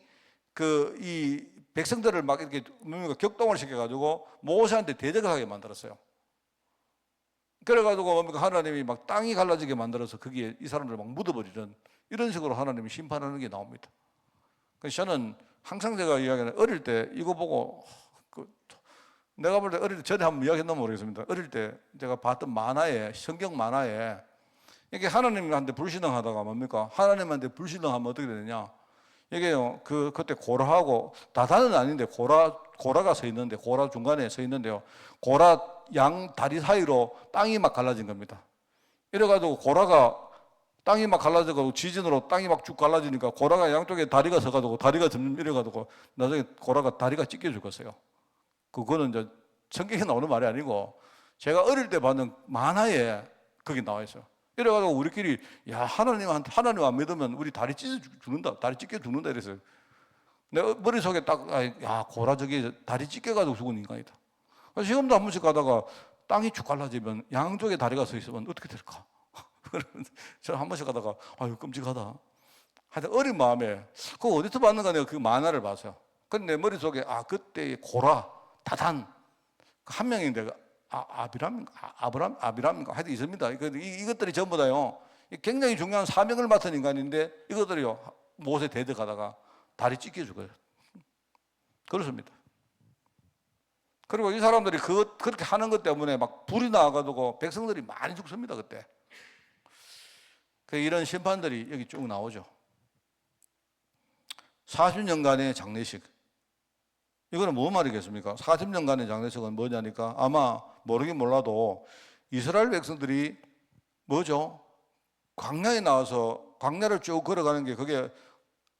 이 백성들을 막 이렇게 격동을 시켜가지고 모세한테 대적을 하게 만들었어요. 그래가지고 하나님이 막 땅이 갈라지게 만들어서 거기에 이 사람들을 막 묻어버리는, 이런 식으로 하나님이 심판하는 게 나옵니다. 그래서 저는 항상 제가 이야기하는, 어릴 때 이거 보고, 내가 볼 때 어릴 때, 전에 한번 이야기했나 모르겠습니다. 어릴 때 제가 봤던 성경 만화에 이게 하나님한테 불신앙하다가 하나님한테 불신앙하면 어떻게 되느냐, 이게요, 그때 고라하고, 다단은 아닌데 고라가 서 있는데, 고라 중간에 서 있는데요, 고라 양 다리 사이로 땅이 막 갈라진 겁니다. 이래가지고 고라가 땅이 막 갈라져가지고 지진으로 땅이 막 쭉 갈라지니까 고라가 양쪽에 다리가 서가지고 다리가 점점 이래가지고 나중에 고라가 다리가 찢겨 죽었어요. 그거는 이제 성경에 나오는 말이 아니고 제가 어릴 때 봤는 만화에 거기 나와 있어요. 이래가지고 우리끼리, 야, 하나님 안 믿으면 우리 다리 찢겨 죽는다 이랬어요. 내 머릿속에 고라 저기 다리 찢겨가지고 죽은 인간이다. 지금도 한 번씩 가다가 땅이 쭉 갈라지면 양쪽에 다리가 서 있으면 어떻게 될까? 그러면 저는 한 번씩 가다가 아유 끔찍하다. 하여튼 어린 마음에 그거 어디서 봤는가 내가 그 만화를 봤어요. 근데 내 머릿속에 그때 고라, 다단 한 명인데 아비람인가 하여튼 있습니다. 이것들이 전부 다요. 굉장히 중요한 사명을 맡은 인간인데 이것들이요 못에 대적하다가 다리 찢겨 죽어요. 그렇습니다. 그리고 이 사람들이 그렇게 하는 것 때문에 막 불이 나가지고 백성들이 많이 죽습니다. 그때. 이런 심판들이 여기 쭉 나오죠. 40년간의 장례식. 이거는 뭐 말이겠습니까? 40년간의 장례식은 뭐냐니까 아마 모르긴 몰라도 이스라엘 백성들이 뭐죠? 광야에 나와서 광야를 쭉 걸어가는 게 그게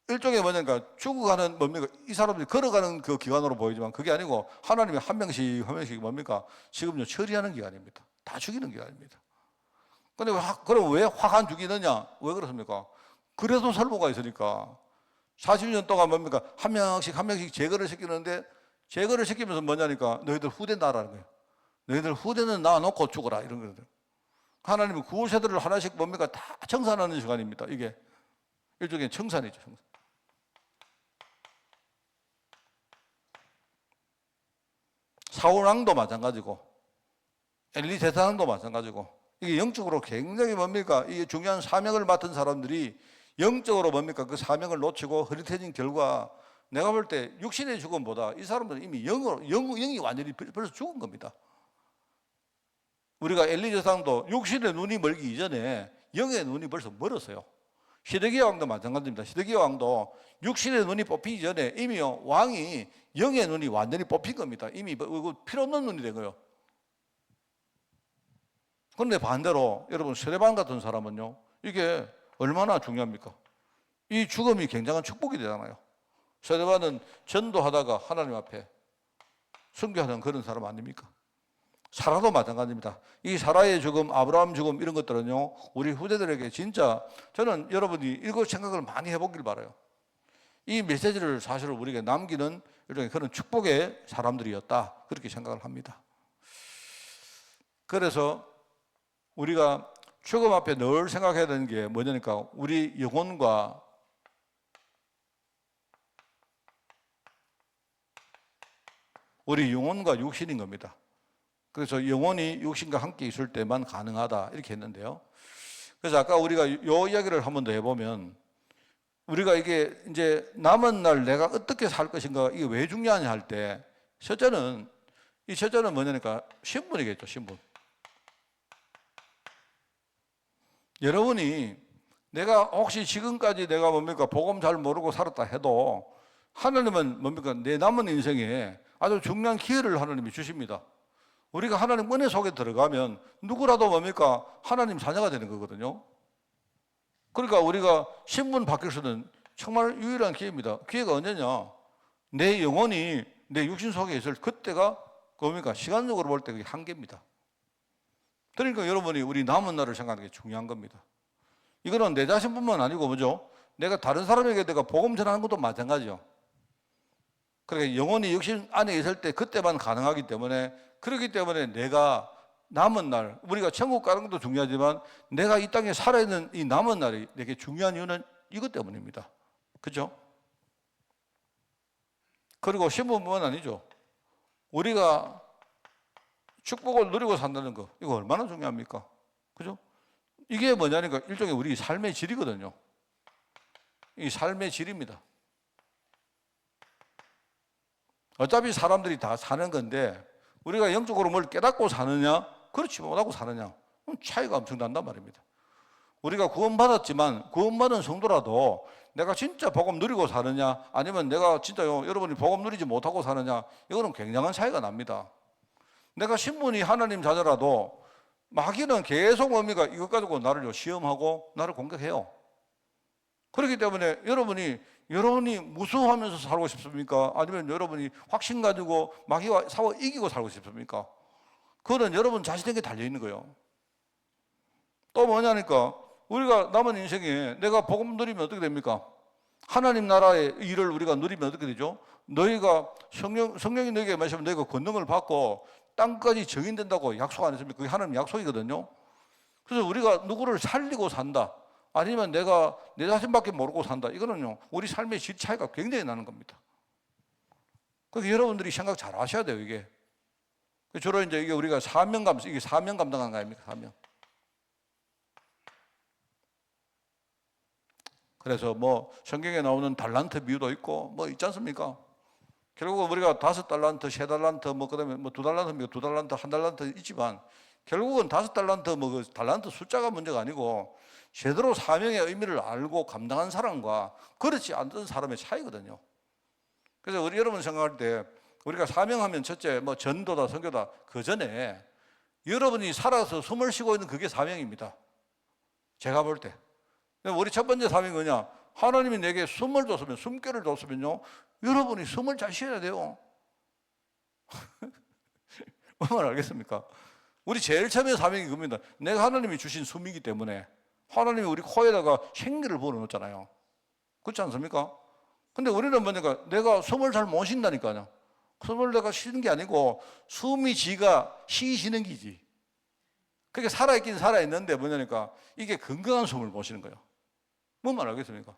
일종의 뭐냐니까 죽어가는 뭡니까? 이 사람들이 걸어가는 그 기간으로 보이지만 그게 아니고 하나님이 한 명씩 뭡니까? 지금요 처리하는 기간입니다. 다 죽이는 기간입니다. 근데 그럼 왜 확 안 죽이느냐? 왜 그렇습니까? 그래도 설보가 있으니까 40년 동안 뭡니까? 한 명씩 제거를 시키는데 제거를 시키면서 뭐냐니까 너희들 후대 나라는 거예요. 너희들 후대는 놔놓고 죽어라 이런 거거든. 하나님은 구세대를 하나씩 뭡니까? 다 청산하는 시간입니다. 이게 일종의 청산이죠. 청산. 사울왕도 마찬가지고 엘리 제사장도 마찬가지고 이게 영적으로 굉장히 뭡니까? 이게 중요한 사명을 맡은 사람들이 영적으로 뭡니까? 그 사명을 놓치고 흐릿해진 결과 내가 볼 때 육신의 죽음보다 이 사람들은 이미 영이 완전히 벌써 죽은 겁니다. 우리가 엘리 제사장도 육신의 눈이 멀기 이전에 영의 눈이 벌써 멀었어요. 시드기야 왕도 마찬가지입니다. 시드기야 왕도 육신의 눈이 뽑히기 전에 이미요 왕이 영의 눈이 완전히 뽑힌 겁니다. 이미 필요 없는 눈이 된 거예요. 그런데 반대로 여러분 스데반 같은 사람은요 이게 얼마나 중요합니까? 이 죽음이 굉장한 축복이 되잖아요. 스데반은 전도하다가 하나님 앞에 순교하는 그런 사람 아닙니까? 사라도 마찬가지입니다. 이 사라의 죽음, 아브라함 죽음 이런 것들은요 우리 후대들에게 진짜 저는 여러분이 이거 생각을 많이 해보길 바라요. 이 메시지를 사실 우리에게 남기는 일종의 그런 축복의 사람들이었다 그렇게 생각을 합니다. 그래서 우리가 죽음 앞에 늘 생각해야 되는 게 뭐냐니까 우리 영혼과 육신인 겁니다. 그래서 영혼이 육신과 함께 있을 때만 가능하다 이렇게 했는데요. 그래서 아까 우리가 요 이야기를 한 번 더 해보면 우리가 이게 이제 남은 날 내가 어떻게 살 것인가 이게 왜 중요하냐 할 때 첫째는 뭐냐니까 신분이겠죠. 신분. 여러분이 내가 혹시 지금까지 내가 뭡니까 복음 잘 모르고 살았다 해도 하나님은 뭡니까 내 남은 인생에 아주 중요한 기회를 하나님이 주십니다. 우리가 하나님 은혜 속에 들어가면 누구라도 뭡니까 하나님 자녀가 되는 거거든요. 그러니까 우리가 신분 바뀔 수는 정말 유일한 기회입니다. 기회가 언제냐? 내 영혼이 내 육신 속에 있을 그때가 뭡니까 시간적으로 볼 때 그게 한계입니다. 그러니까 여러분이 우리 남은 날을 생각하는 게 중요한 겁니다. 이거는 내 자신뿐만 아니고 뭐죠? 내가 다른 사람에게 내가 복음 전하는 것도 마찬가지요. 그러니까 영혼이 육신 안에 있을 때 그때만 가능하기 때문에 그렇기 때문에 내가 남은 날 우리가 천국 가는 것도 중요하지만 내가 이 땅에 살아있는 이 남은 날이 내게 중요한 이유는 이것 때문입니다. 그죠? 그리고 신분뿐만 아니죠. 우리가 축복을 누리고 산다는 거 이거 얼마나 중요합니까? 그죠? 이게 뭐냐니까 일종의 우리 삶의 질이거든요. 이 삶의 질입니다. 어차피 사람들이 다 사는 건데 우리가 영적으로 뭘 깨닫고 사느냐 그렇지 못하고 사느냐 차이가 엄청 난단 말입니다. 우리가 구원받았지만 구원받은 성도라도 내가 진짜 복음 누리고 사느냐 아니면 내가 진짜요 여러분이 복음 누리지 못하고 사느냐 이거는 굉장한 차이가 납니다. 내가 신분이 하나님 자녀라도 마귀는 계속 뭡니까 이것 가지고 나를 시험하고 나를 공격해요. 그렇기 때문에 여러분이 무서워하면서 살고 싶습니까? 아니면 여러분이 확신 가지고 마귀와 싸워 이기고 살고 싶습니까? 그거는 여러분 자신에게 달려있는 거예요. 또 뭐냐니까 우리가 남은 인생에 내가 복음 누리면 어떻게 됩니까? 하나님 나라의 일을 우리가 누리면 어떻게 되죠? 너희가 성령이 너희에게 마시면 너희가 권능을 받고 땅까지 정인된다고 약속 안 했습니까? 그게 하나님 약속이거든요. 그래서 우리가 누구를 살리고 산다, 아니면 내가 내 자신밖에 모르고 산다, 이거는요, 우리 삶의 질 차이가 굉장히 나는 겁니다. 그러니까 여러분들이 생각 잘 하셔야 돼요, 이게. 주로 이제 이게 우리가 이게 사명 감당하는 거 아닙니까? 사명. 그래서 뭐 성경에 나오는 달란트 비유도 있고 뭐 있지 않습니까? 결국 우리가 5달란트, 3달란트, 뭐 그다음에 뭐 2달란트, 2달란트, 1달란트 있지만 결국은 5달란트, 뭐 그 달란트 숫자가 문제가 아니고 제대로 사명의 의미를 알고 감당한 사람과 그렇지 않던 사람의 차이거든요. 그래서 우리 여러분 생각할 때 우리가 사명하면 첫째 뭐 전도다, 선교다, 그 전에 여러분이 살아서 숨을 쉬고 있는 그게 사명입니다. 제가 볼 때. 우리 첫 번째 사명이 뭐냐? 하나님이 내게 숨을 줬으면, 숨결을 줬으면요, 여러분이 숨을 잘 쉬어야 돼요. 뭔 알겠습니까? 우리 제일 처음에 사명이 그겁니다. 내가 하나님이 주신 숨이기 때문에 하나님이 우리 코에다가 생기를 불어넣었잖아요. 그렇지 않습니까? 근데 우리는 뭐냐면 내가 숨을 잘 못 쉰다니까요. 숨을 내가 쉬는 게 아니고 숨이 지가 쉬시는 기지. 그게 살아있긴 살아있는데 뭐냐니까 이게 건강한 숨을 못 쉬는 거예요. 뭔 말 알겠습니까?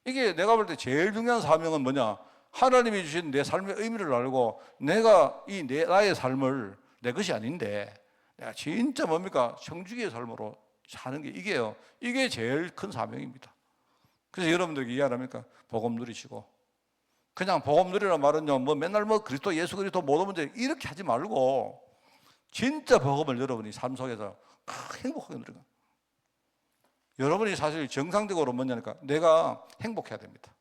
이게 내가 볼 때 제일 중요한 사명은 뭐냐? 하나님이 주신 내 삶의 의미를 알고 내가 나의 삶을 내 것이 아닌데 내가 진짜 뭡니까? 청주기의 삶으로 사는 게 이게요. 이게 제일 큰 사명입니다. 그래서 여러분들에게 이해하랍니까? 복음 누리시고. 그냥 복음 누리라는 말은요, 뭐 맨날 뭐 그리스도 예수 그리스도 못 오면 돼, 이렇게 하지 말고 진짜 복음을 여러분이 삶 속에서 행복하게 누리는. 여러분이 사실 정상적으로 뭐냐니까 내가 행복해야 됩니다.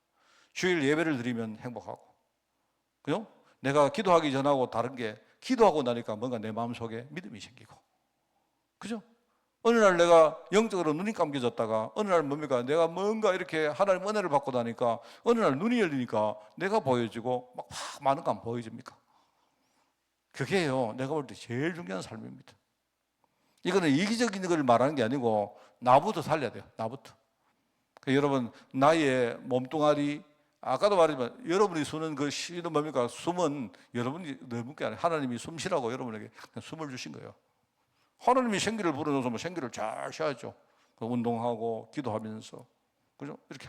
주일 예배를 드리면 행복하고, 그죠? 내가 기도하기 전하고 다른 게 기도하고 나니까 뭔가 내 마음속에 믿음이 생기고, 그죠? 어느 날 내가 영적으로 눈이 감겨졌다가 어느 날 뭡니까? 내가 뭔가 이렇게 하나님 은혜를 받고 나니까 어느 날 눈이 열리니까 내가 보여지고 막 많은 거 안 보여집니까? 그게요, 내가 볼 때 제일 중요한 삶입니다. 이거는 이기적인 걸 말하는 게 아니고 나부터 살려야 돼요. 나부터. 여러분 나의 몸뚱아리, 아까도 말했지만 여러분이 쉬는 그 쉬는 뭡니까? 숨은 여러분이 너무 게 아니에요. 하나님이 숨 쉬라고 여러분에게 숨을 주신 거예요. 하나님이 생기를 불어넣어서 뭐 생기를 잘 쉬어야죠. 운동하고 기도하면서, 그죠? 이렇게.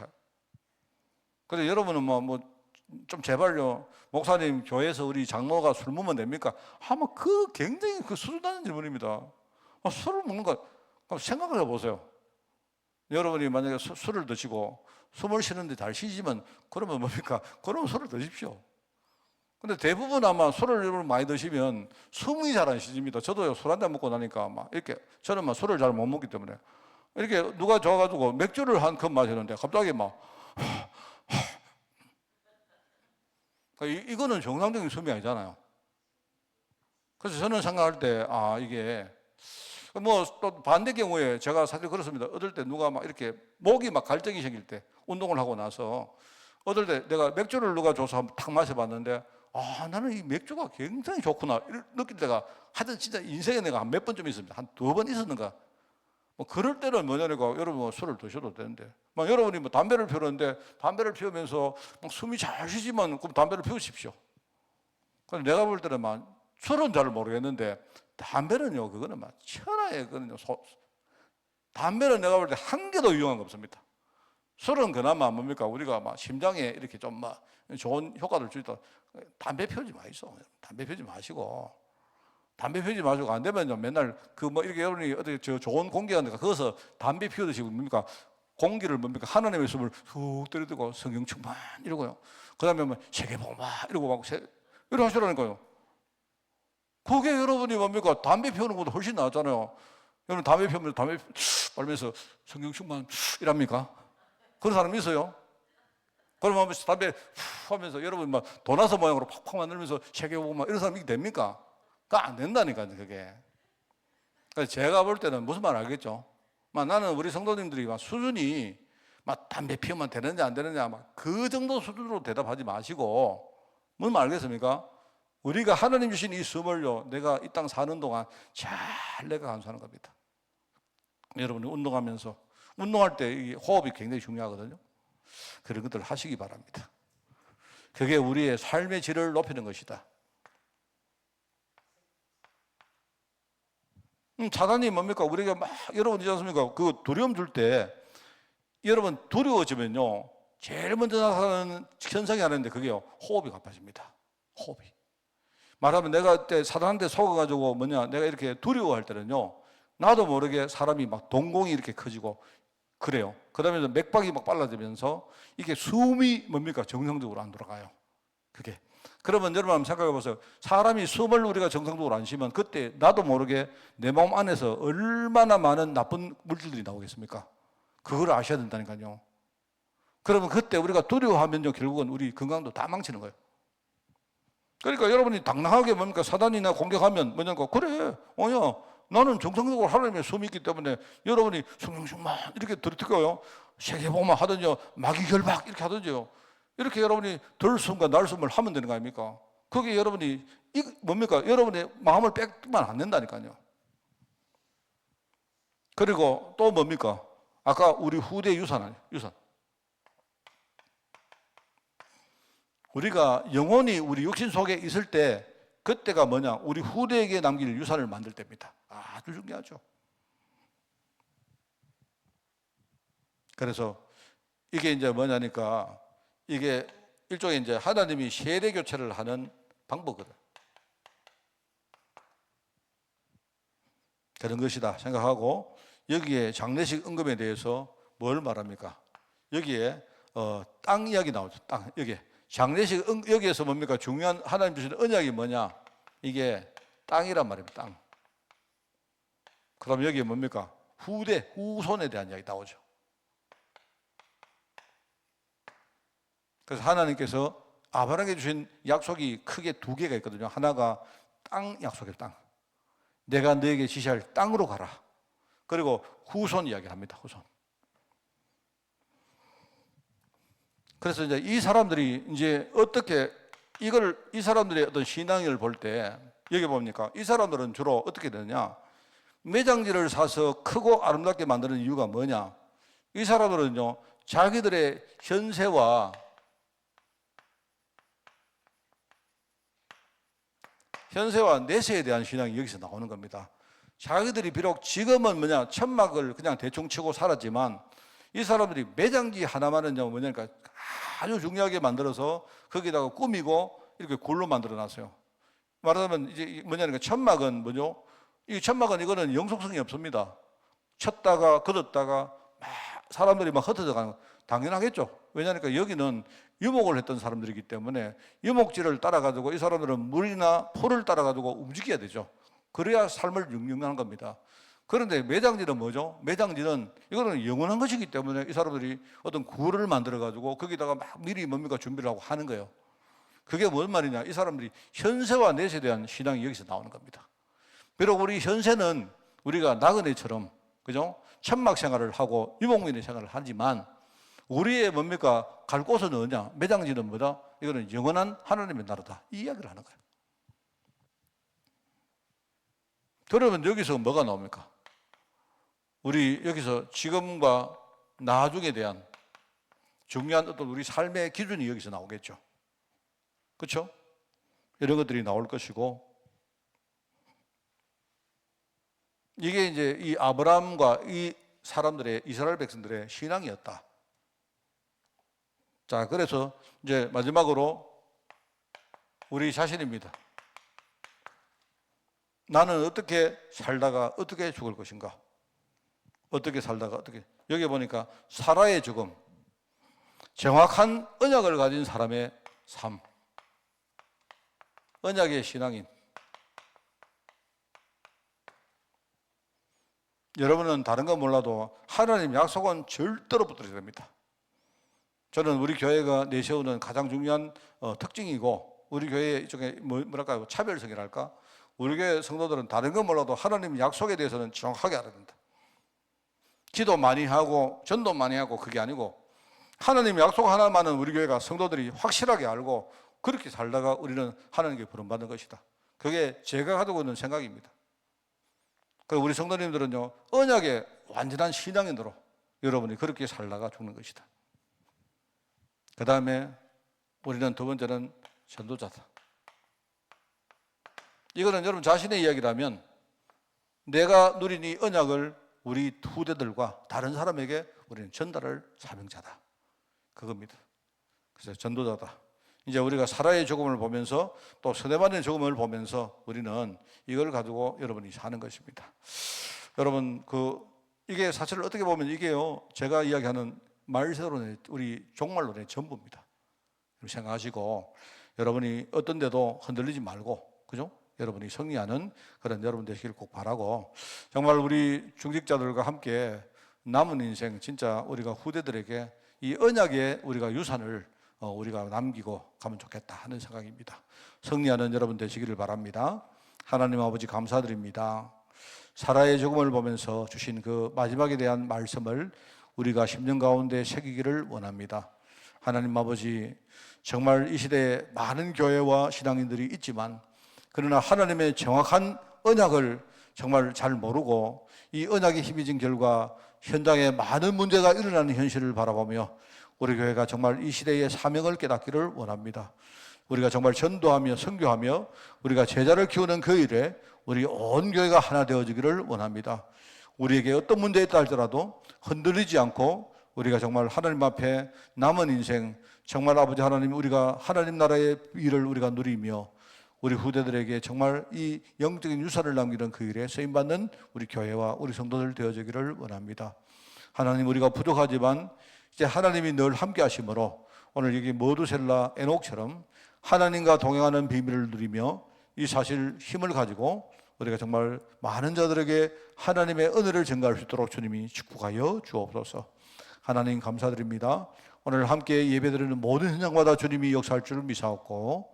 근데 여러분은 좀 제발요, 목사님 교회에서 우리 장로가 술 먹으면 됩니까? 아마 그 굉장히 그 수준다는 질문입니다. 술을 먹는 거 생각을 해보세요. 여러분이 만약에 술을 드시고 숨을 쉬는데 잘 쉬지만 그러면 뭡니까? 그러면 술을 드십시오. 근데 대부분 아마 술을 많이 드시면 숨이 잘 안 쉬집니다. 저도요, 술 한 잔 먹고 나니까 막 이렇게, 저는 막 술을 잘 못 먹기 때문에 이렇게 누가 줘가지고 맥주를 한 컵 마시는데 갑자기 막 이거는 정상적인 숨이 아니잖아요. 그래서 저는 생각할 때 이게 뭐 또 반대 경우에 제가 사실 그렇습니다. 어떨 때 누가 막 이렇게 목이 막 갈증이 생길 때 운동을 하고 나서 어떨 때 내가 맥주를 누가 줘서 한번 탁 마셔봤는데 나는 이 맥주가 굉장히 좋구나 느낄 때가 하여튼 진짜 인생에 내가 한 몇 번쯤 있습니다. 한 2번 있었는가. 뭐 그럴 때는 뭐냐니까 여러분 뭐 술을 드셔도 되는데 막 여러분이 뭐 담배를 피우는데 담배를 피우면서 막 숨이 잘 쉬지만 그럼 담배를 피우십시오. 근데 내가 볼 때는 막 술은 잘 모르겠는데 담배는요, 그거는 막 천하의 그거는요, 담배는 내가 볼 때 한 개도 유용한 거 없습니다. 술은 그나마 뭡니까? 우리가 막 심장에 이렇게 좀 막 좋은 효과를 주다. 담배 피우지 마시오. 담배 피우지 마시고. 담배 피우지 마시고 안 되면요, 맨날 그 뭐 이렇게 여러분이 어떻게 저 좋은 공기가 나니까 거기서 담배 피우듯이 뭡니까? 공기를 뭡니까? 하나님의 숨을 훅 들이대고 성령 충만 이러고요. 그 다음에 뭐 세계복마 이러고 막 이러고 하시라니까요. 그게 여러분이 뭡니까? 담배 피우는 것보다 훨씬 낫잖아요. 여러분 담배 피우면서 담배 빨면서 성경 충만 이랍니까? 그런 사람 있어요? 그러면 담배 후 하면서 여러분 막 도나서 모양으로 팍팍 만들면서 세계보고 막 이런 사람이 됩니까? 그거 안 된다니까요, 그게. 그래서 제가 볼 때는 무슨 말 알겠죠? 나는 우리 성도님들이 막 수준이 막 담배 피우면 되느냐 안 되느냐 막 그 정도 수준으로 대답하지 마시고 무슨 말 알겠습니까? 우리가 하나님 주신 이 숨을요, 내가 이 땅 사는 동안 잘 내가 감수하는 겁니다. 여러분이 운동하면서, 운동할 때 이 호흡이 굉장히 중요하거든요. 그런 것들 하시기 바랍니다. 그게 우리의 삶의 질을 높이는 것이다. 사단이 뭡니까? 우리가 막 여러분 있지 않습니까? 그 두려움 줄 때 여러분 두려워지면요 제일 먼저 나타나는 현상이 하나인데 그게요 호흡이 가빠집니다. 호흡이. 말하면 내가 그때 사단한테 속아가지고 내가 이렇게 두려워할 때는요 나도 모르게 사람이 막 동공이 이렇게 커지고 그래요. 그러면서 맥박이 막 빨라지면서 이게 숨이 뭡니까? 정상적으로 안 돌아가요. 그게. 그러면 여러분 한번 생각해 보세요. 사람이 숨을 우리가 정상적으로 안 쉬면 그때 나도 모르게 내 몸 안에서 얼마나 많은 나쁜 물질들이 나오겠습니까? 그걸 아셔야 된다니까요. 그러면 그때 우리가 두려워하면요 결국은 우리 건강도 다 망치는 거예요. 그러니까 여러분이 당당하게 사단이나 공격하면 그래 나는 정상적으로 하나님의 숨이 있기 때문에 여러분이 숨만 이렇게 들이거요 세계복음만 하든지 마귀결박 이렇게 하든지요 이렇게 여러분이 들숨과 날숨을 하면 되는 거 아닙니까? 그게 여러분이 여러분의 마음을 뺏기면 안 된다니까요. 그리고 또 아까 우리 후대 유산 아니에요? 유산. 우리가 영혼이 우리 육신 속에 있을 때 그때가 우리 후대에게 남길 유산을 만들 때입니다. 아주 중요하죠. 그래서 이게 이제 뭐냐니까 이게 일종의 이제 하나님이 세대 교체를 하는 방법이거든. 그런 것이다 생각하고 여기에 장례식 은금에 대해서 뭘 말합니까? 여기에 땅 이야기 나오죠. 땅 여기 장례식 여기에서 중요한 하나님 주시는 언약이 뭐냐? 이게 땅이란 말입니다. 땅. 그럼 여기에 후손에 대한 이야기 나오죠. 그래서 하나님께서 아브라함에게 주신 약속이 크게 두 개가 있거든요. 하나가 땅 약속이에요. 땅. 내가 너에게 지시할 땅으로 가라. 그리고 후손 이야기를 합니다. 후손. 그래서 이제 이 사람들이 이제 어떻게 이 사람들의 어떤 신앙을 볼 때 여기 봅니까? 이 사람들은 주로 어떻게 되느냐? 매장지를 사서 크고 아름답게 만드는 이유가 뭐냐? 이 사람들은요, 자기들의 현세와 내세에 대한 신앙이 여기서 나오는 겁니다. 자기들이 비록 지금은 천막을 그냥 대충 치고 살았지만 이 사람들이 매장지 하나만은요, 아주 중요하게 만들어서 거기다가 꾸미고 이렇게 굴로 만들어 놨어요. 말하자면 이제 천막은 뭐죠? 이 천막은 이거는 영속성이 없습니다. 쳤다가 걷었다가 막 사람들이 막 흩어져 가는 거 당연하겠죠. 왜냐하니까 여기는 유목을 했던 사람들이기 때문에 유목지를 따라가지고 이 사람들은 물이나 풀을 따라가지고 움직여야 되죠. 그래야 삶을 영영하는 겁니다. 그런데 매장지는 뭐죠? 매장지는 이거는 영원한 것이기 때문에 이 사람들이 어떤 구를 만들어가지고 거기다가 막 미리 준비를 하고 하는 거예요. 그게 뭔 말이냐? 이 사람들이 현세와 내세에 대한 신앙이 여기서 나오는 겁니다. 비록 우리 현세는 우리가 나그네처럼 그죠? 천막 생활을 하고 유목민의 생활을 하지만 우리의 갈 곳은 어디냐? 매장지는 뭐다? 이거는 영원한 하나님의 나라다. 이 이야기를 하는 거예요. 그러면 여기서 뭐가 나옵니까? 우리 여기서 지금과 나중에 대한 중요한 어떤 우리 삶의 기준이 여기서 나오겠죠. 그렇죠? 이런 것들이 나올 것이고 이게 이제 이 아브라함과 이 사람들의 이스라엘 백성들의 신앙이었다. 자, 그래서 이제 마지막으로 우리 자신입니다. 나는 어떻게 살다가 어떻게 죽을 것인가? 어떻게 살다가 어떻게 여기 보니까 사라의 죽음, 정확한 언약을 가진 사람의 삶, 언약의 신앙인. 여러분은 다른 건 몰라도 하나님 약속은 절대로 붙들어야 됩니다. 저는 우리 교회가 내세우는 가장 중요한 특징이고 우리 교회 이쪽에 뭐랄까요 차별성이랄까 우리 교회 성도들은 다른 건 몰라도 하나님 약속에 대해서는 정확하게 알아야 된다. 기도 많이 하고 전도 많이 하고 그게 아니고 하나님 약속 하나만은 우리 교회가 성도들이 확실하게 알고 그렇게 살다가 우리는 하나님께 부름받는 것이다. 그게 제가 가지고 있는 생각입니다. 그리고 우리 성도님들은요 언약의 완전한 신앙인으로 여러분이 그렇게 살다가 죽는 것이다. 그 다음에 우리는 두 번째는 전도자다. 이거는 여러분 자신의 이야기라면 내가 누린 이 언약을 우리 후대들과 다른 사람에게 우리는 전달할 사명자다. 그겁니다. 그래서 전도자다. 이제 우리가 사라의 죽음을 보면서 또 스데반의 죽음을 보면서 우리는 이걸 가지고 여러분이 사는 것입니다. 여러분, 이게 사실 어떻게 보면 이게요, 제가 이야기하는 말세로는 우리 종말론의 전부입니다. 생각하시고 여러분이 어떤 데도 흔들리지 말고, 그죠? 여러분이 승리하는 그런 여러분 되시길 꼭 바라고, 정말 우리 중직자들과 함께 남은 인생 진짜 우리가 후대들에게 이 언약의 우리가 유산을 우리가 남기고 가면 좋겠다 하는 생각입니다. 승리하는 여러분 되시기를 바랍니다. 하나님 아버지 감사드립니다. 사라의 죽음을 보면서 주신 그 마지막에 대한 말씀을 우리가 10년 가운데 새기기를 원합니다. 하나님 아버지, 정말 이 시대에 많은 교회와 신앙인들이 있지만 그러나 하나님의 정확한 언약을 정말 잘 모르고 이 언약에 힘이 결과 현장에 많은 문제가 일어나는 현실을 바라보며 우리 교회가 정말 이 시대의 사명을 깨닫기를 원합니다. 우리가 정말 전도하며 선교하며 우리가 제자를 키우는 그 일에 우리 온 교회가 하나 되어지기를 원합니다. 우리에게 어떤 문제가 있다 할지라도 흔들리지 않고 우리가 정말 하나님 앞에 남은 인생 정말 아버지 하나님, 우리가 하나님 나라의 일을 우리가 누리며 우리 후대들에게 정말 이 영적인 유산을 남기는 그 일에 쓰임받는 우리 교회와 우리 성도들 되어지기를 원합니다. 하나님, 우리가 부족하지만 이제 하나님이 늘 함께 하심으로 오늘 여기 머두셀라 에녹처럼 하나님과 동행하는 비밀을 누리며 이 사실 힘을 가지고 우리가 정말 많은 자들에게 하나님의 은혜를 전가할 수 있도록 주님이 축복하여 주옵소서. 하나님 감사드립니다. 오늘 함께 예배드리는 모든 현장마다 주님이 역사할 줄 믿사옵고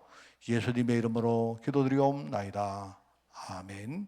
예수님의 이름으로 기도드리옵나이다. 아멘.